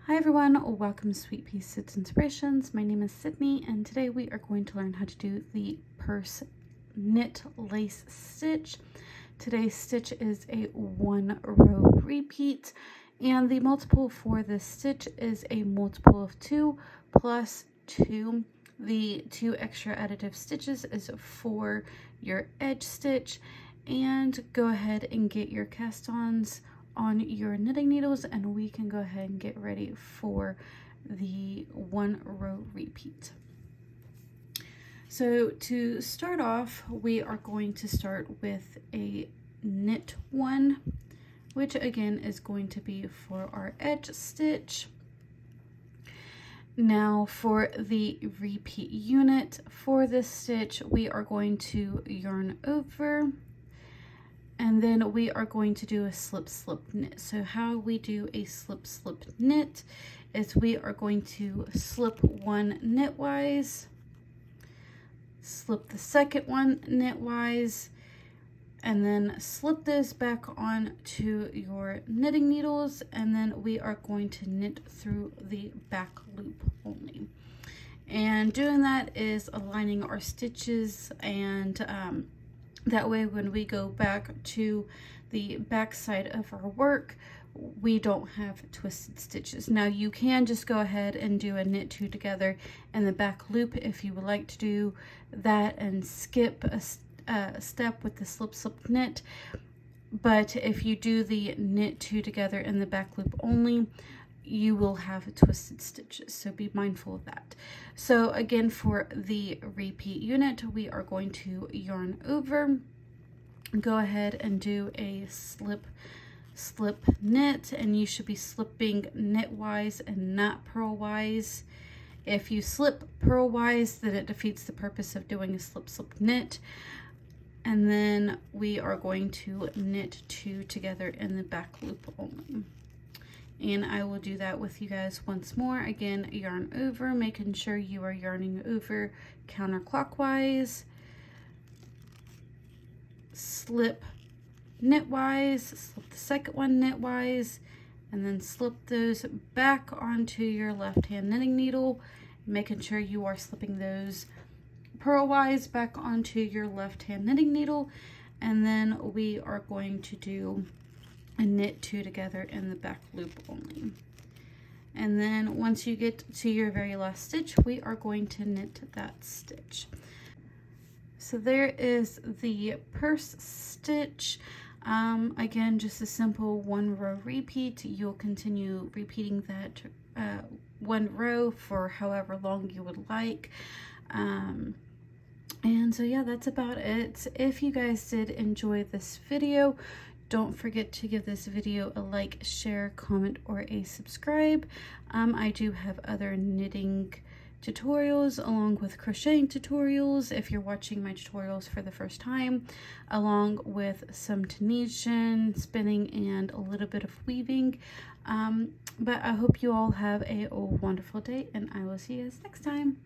Hi everyone, welcome to Sweet Pea Stitch Inspirations. My name is Sydney and today we are going to learn how to do the purse knit lace stitch. Today's stitch is a 1 row repeat and the multiple for this stitch is a multiple of 2 plus 2. The 2 extra additive stitches is for your edge stitch, and go ahead and get your cast-ons on your knitting needles and we can go ahead and get ready for the 1 row repeat. So to start off, we are going to start with a knit 1, which again is going to be for our edge stitch. Now for the repeat unit for this stitch, we are going to yarn over, and then we are going to do a slip slip knit. So how we do a slip slip knit is we are going to slip one knitwise, slip the second one knitwise, and then slip those back on to your knitting needles, and then we are going to knit through the back loop only. And doing that is aligning our stitches, and that way when we go back to the back side of our work, we don't have twisted stitches. Now you can just go ahead and do a knit 2 together in the back loop if you would like to do that and skip a step with the slip slip knit, but if you do the knit 2 together in the back loop only, you will have twisted stitches, so be mindful of that. So again, for the repeat unit, we are going to yarn over, go ahead and do a slip slip knit, and you should be slipping knitwise and not purlwise. If you slip purlwise, then it defeats the purpose of doing a slip slip knit. And then we are going to knit 2 together in the back loop only. And I will do that with you guys once more. Again, yarn over, making sure you are yarning over counterclockwise, slip knitwise, slip the second one knitwise, and then slip those back onto your left hand knitting needle, making sure you are slipping those purlwise back onto your left hand knitting needle. And then we are going to do a knit 2 together in the back loop only. And then once you get to your very last stitch, we are going to knit that stitch. So there is the purse stitch. Again, just a simple 1 row repeat. You'll continue repeating that 1 row for however long you would like. And so yeah, that's about it. If you guys did enjoy this video, don't forget to give this video a like, share, comment, or a subscribe. I do have other knitting tutorials along with crocheting tutorials if you're watching my tutorials for the first time, along with some Tunisian, spinning, and a little bit of weaving. But I hope you all have a wonderful day, and I will see you guys next time.